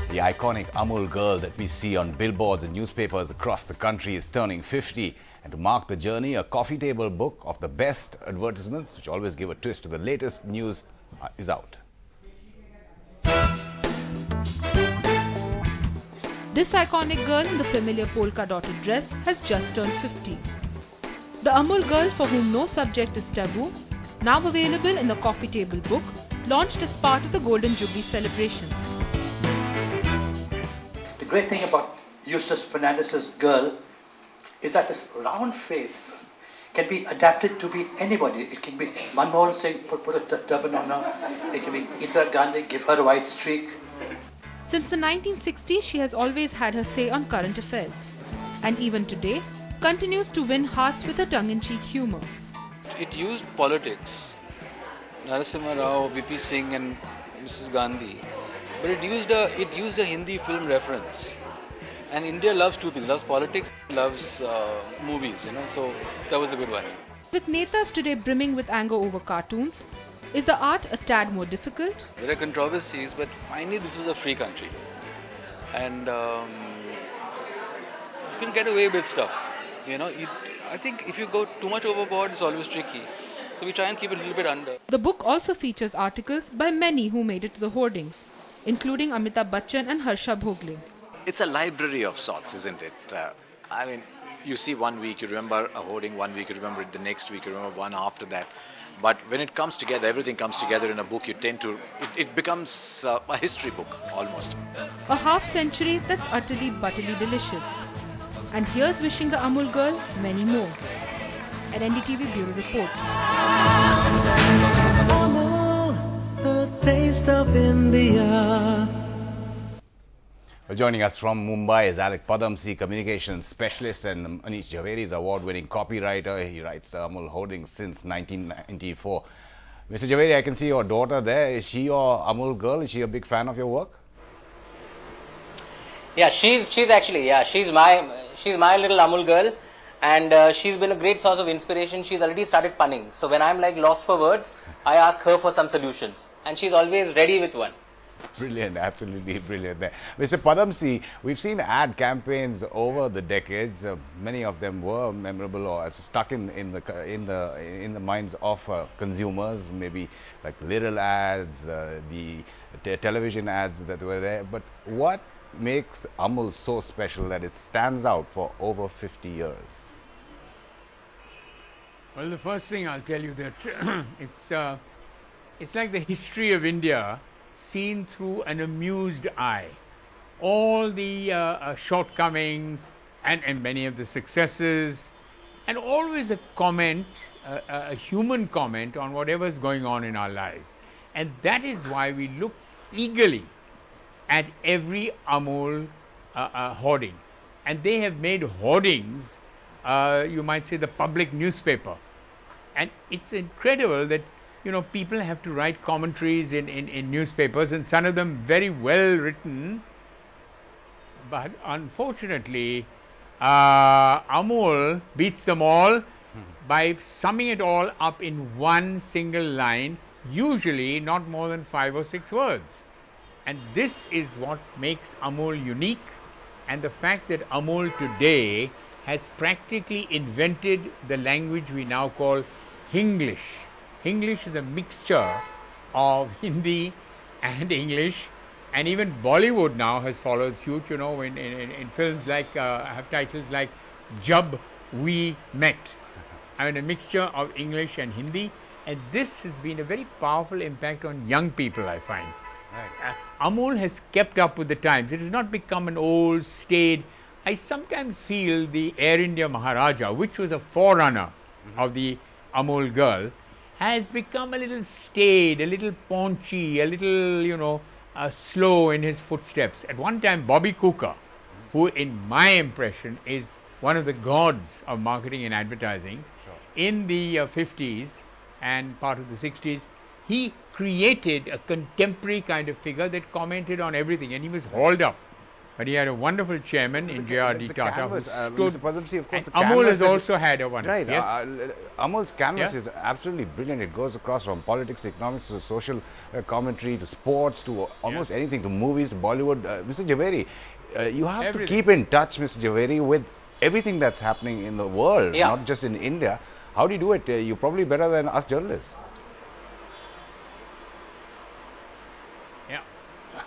The iconic Amul girl that we see on billboards and newspapers across the country is turning 50. And to mark the journey, a coffee table book of the best advertisements, which always give a twist to the latest news, is out. This iconic girl in the familiar polka-dotted dress has just turned 50. The Amul girl for whom no subject is taboo, now available in the coffee table book, launched as part of the Golden Jubilee celebrations. The great thing about Eustace Fernandez's girl is that this round face can be adapted to be anybody. It can be Manmohan Singh, put a turban on her. It can be Indira Gandhi, give her a white streak. Since the 1960s, she has always had her say on current affairs. And even today, continues to win hearts with her tongue-in-cheek humour. It used politics, Narasimha Rao, VP Singh and Mrs. Gandhi, but it used a Hindi film reference. And India loves two things, loves politics, loves movies, so that was a good one. With netas today brimming with anger over cartoons, is the art a tad more difficult? There are controversies, but finally this is a free country. And you can get away with stuff. I think if you go too much overboard, it's always tricky. So we try and keep it a little bit under. The book also features articles by many who made it to the hoardings, including Amitabh Bachchan and Harsha Bhogle. It's a library of sorts, isn't it? You see 1 week, you remember a hoarding, 1 week, you remember it the next week, you remember one after that. But when it comes together, everything comes together in a book, it becomes a history book, almost. A half-century that's utterly butterly delicious. And here's wishing the Amul girl many more. An NDTV Bureau Report. Amul, the taste of India. Joining us from Mumbai is Alec Padamsee, communications specialist, and Anish Jhaveri is award-winning copywriter. He writes Amul hoardings since 1994. Mr. Jhaveri, I can see your daughter there. Is she your Amul girl? Is she a big fan of your work? Yeah, she's my little Amul girl, and she's been a great source of inspiration. She's already started punning. So when I'm lost for words, I ask her for some solutions, and she's always ready with one. Brilliant, absolutely brilliant there. Mr. Padamsee, we've seen ad campaigns over the decades. Many of them were memorable or stuck in the minds of consumers. Maybe like little ads, the television ads that were there. But what makes Amul so special that it stands out for over 50 years? Well, the first thing I'll tell you that it's like the history of India seen through an amused eye. All the shortcomings and many of the successes, and always a comment, a human comment on whatever's going on in our lives. And that is why we look eagerly at every Amul hoarding. And they have made hoardings, you might say, the public newspaper. And it's incredible that people have to write commentaries in newspapers, and some of them very well written. But unfortunately, Amul beats them all by summing it all up in one single line, usually not more than 5 or 6 words. And this is what makes Amul unique, and the fact that Amul today has practically invented the language we now call Hinglish. Hinglish is a mixture of Hindi and English, and even Bollywood now has followed suit, in films like, have titles like Jab We Met. A mixture of English and Hindi, and this has been a very powerful impact on young people, I find. Right. Amul has kept up with the times. It has not become an old, staid. I sometimes feel the Air India Maharaja, which was a forerunner of the Amul girl, has become a little staid, a little paunchy, a little, slow in his footsteps. At one time, Bobby Cooker, who in my impression is one of the gods of marketing and advertising, in the 50s and part of the 60s, he created a contemporary kind of figure that commented on everything, and he was hauled up But he had a wonderful chairman in J.R.D. Tata. Canvas, who Mr. stood, Padamsee, of course, the Amul canvas has that- also had a wonderful. Right. Yes? Amul's canvas Yeah. is absolutely brilliant. It goes across from politics to economics to social commentary to sports to almost anything, to movies to Bollywood. Mr. Jhaveri, you have Everything. to keep in touch, Mr. Jhaveri, with everything that's happening in the world, Yeah. not just in India. How do you do it? You're probably better than us journalists. Yeah.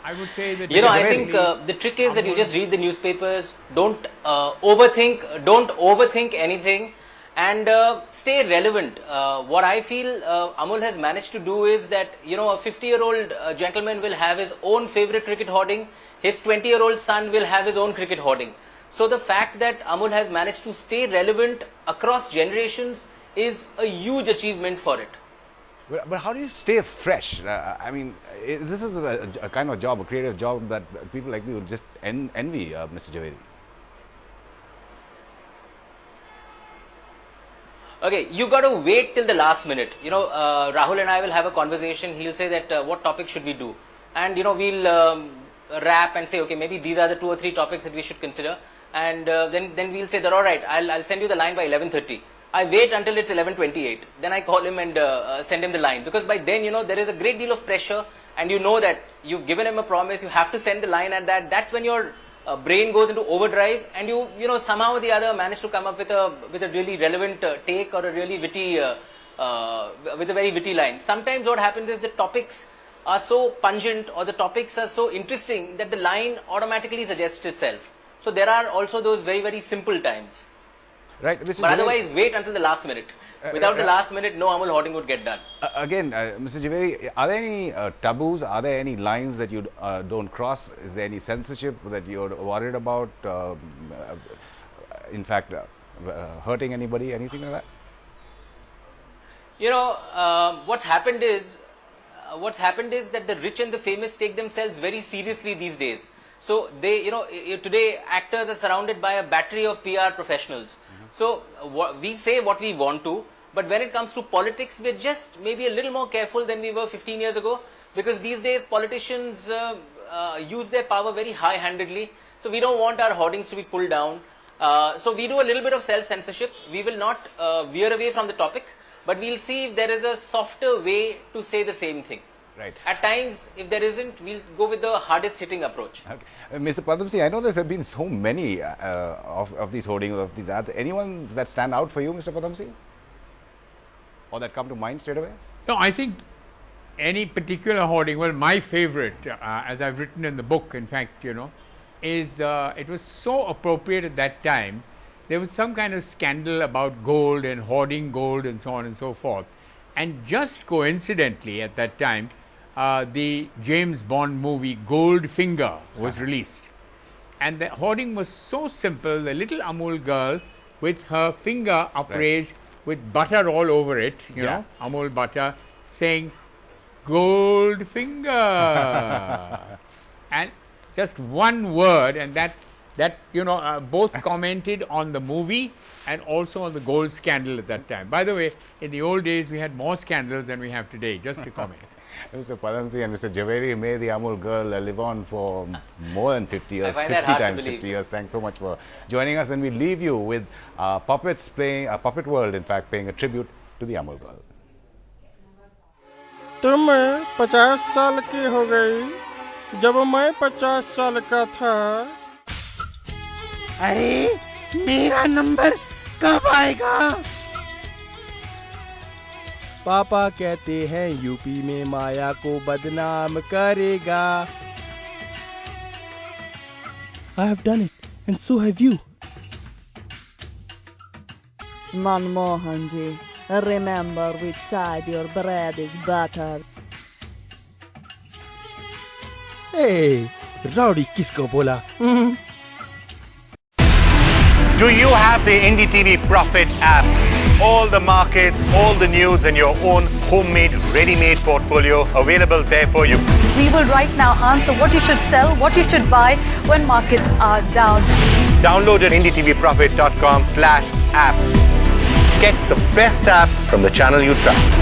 I would say that. I think the trick is that you just read the newspapers, don't overthink anything, and stay relevant. What I feel Amul has managed to do is that, a 50-year-old gentleman will have his own favorite cricket hoarding, his 20-year-old son will have his own cricket hoarding. So the fact that Amul has managed to stay relevant across generations is a huge achievement for it. But how do you stay fresh? This is a kind of job, a creative job that people like me will just envy, Mr. Jhaveri. Okay, you got to wait till the last minute. Rahul and I will have a conversation. He'll say that what topic should we do? And, we'll wrap and say, okay, maybe these are the 2 or 3 topics that we should consider. And then we'll say that, all right, I'll send you the line by 11:30. I wait until it's 11:28. Then I call him and send him the line. Because by then, there is a great deal of pressure, and you know that you've given him a promise, you have to send the line at that. That's when your brain goes into overdrive, and you somehow or the other manage to come up with a really relevant take or a really witty, with a very witty line. Sometimes what happens is the topics are so pungent or the topics are so interesting that the line automatically suggests itself. So there are also those very, very simple times. Right, Mr. But Jhaveri, otherwise, wait until the last minute. Without the last minute, no Amul hoarding would get done. Mr. Jhaveri, are there any taboos? Are there any lines that you don't cross? Is there any censorship that you're worried about? In fact, hurting anybody, anything like that? What's happened is that the rich and the famous take themselves very seriously these days. So they, today actors are surrounded by a battery of PR professionals. So we say what we want to, but when it comes to politics, we're just maybe a little more careful than we were 15 years ago, because these days politicians use their power very high-handedly. So we don't want our hoardings to be pulled down. So we do a little bit of self-censorship. We will not veer away from the topic, but we'll see if there is a softer way to say the same thing. Right. At times, if there isn't, we'll go with the hardest hitting approach. Okay. Mr. Padamsee, I know there have been so many of these hoardings, of these ads. Anyone that stand out for you, Mr. Padamsee? Or that come to mind straight away? No, I think any particular hoarding, well, my favorite, as I've written in the book, in fact, is it was so appropriate at that time. There was some kind of scandal about gold and hoarding gold and so on and so forth. And just coincidentally at that time, the James Bond movie Goldfinger was released. And the hoarding was so simple, the little Amul girl with her finger upraised with butter all over it, you know, Amul butter, saying, Goldfinger. And just one word, and that both commented on the movie and also on the gold scandal at that time. By the way, in the old days, we had more scandals than we have today, just to comment. Mr. Padamsee and Mr. Jhaveri, may the Amul girl live on for more than 50 years, 50 times 50 years. Thanks so much for joining us. And we leave you with puppets playing, a puppet world, in fact, paying a tribute to the Amul girl. तुम 50 साल की हो गई जब मैं 50 साल का था। अरे मेरा नंबर कब आएगा? पापा कहते हैं यूपी में माया को बदनाम करेगा। I have done it, and so have you. Manmohan ji, remember which side your bread is buttered. Hey, rowdy किसको बोला? Do you have the NDTV Profit app? All the markets, all the news in your own homemade, ready-made portfolio available there for you. We will right now answer what you should sell, what you should buy when markets are down. Download at ndtvprofit.com/apps. Get the best app from the channel you trust.